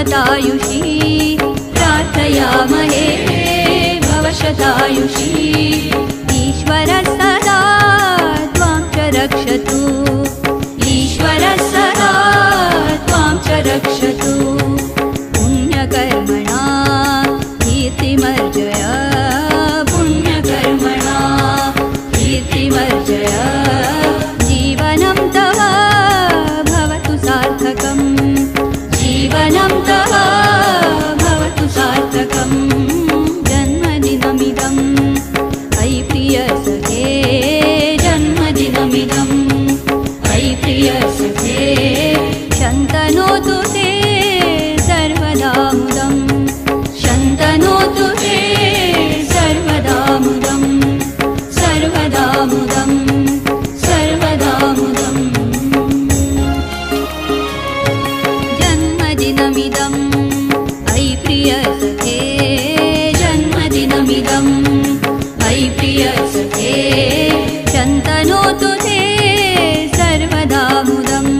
भवशतायुषी प्रार्थयामहे भवशतायुषी ईश्वरः सदा त्वां च रक्षतु ईश्वरः सदा त्वां च रक्षतु पुण्यकर्मणा कीर्तिमर्जय पुण्यकर्मणा कीर्तिमर्जय जीवनं तव भवतु सार्थकम् जीवनं तव भवतु सार्थकम् जन्मदिनमिदम् अयि प्रियसखे जन्मदिनमिदम् अयि प्रियसखे शन्तनोतु ते सर्वदा मुदम् शन्तनोतु ते सर्वदा मुदम् सर्वदा मुदम् सर्वदा मुदम् जन्मदिनमिदम् अयि प्रियसखे जन्मदिनमिदम् अयि प्रियसखे शन्तनोतु ते सर्वदा मुदम्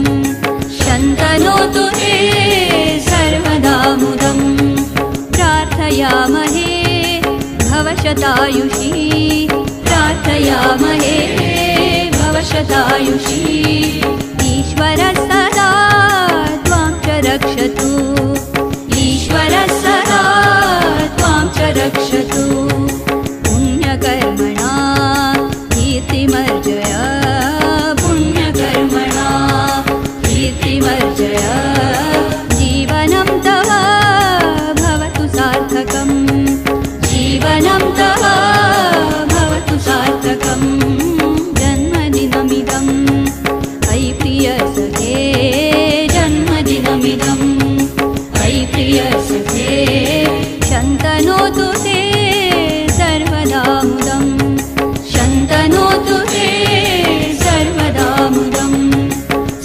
शन्तनोतु ते सर्वदा मुदम् प्रार्थयामहे भवशतायुषी प्रार्थयामहे भवशतायुषी ईश्वरः सदा त्वां च रक्षतु ईश्वरः सदा त्वां च रक्षतु पुण्यकर्मणा कीर्तिमर्जय पुण्यकर्मणा कीर्तिमर्जय जीवनं तव भवतु सार्थकम् जीवनं तव भवतु सार्थकम् जन्मदिनमिदम् अयि प्रियसखे जन्मदिनमिदम् अयि प्रियसखे शन्तनोतु ते सर्वदा मुदम् शन्तनोतु ते सर्वदा मुदम्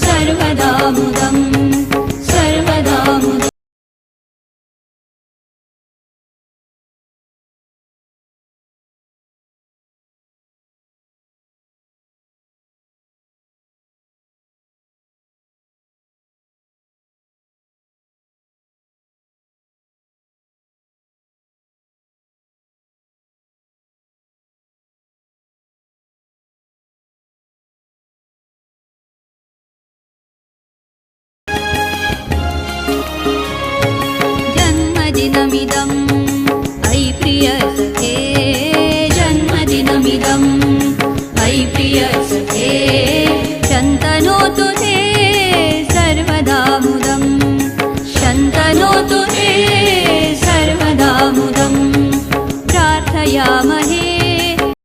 सर्वदा मुदम् सर्वदा मुदम् जन्मदिनमिदम् अयि प्रियसखे जन्मदिनमिदम् अयि प्रियसखे शन्तनोतु ते सर्वदा मुदम् शन्तनोतु ते सर्वदा मुदम् प्रार्थयामहे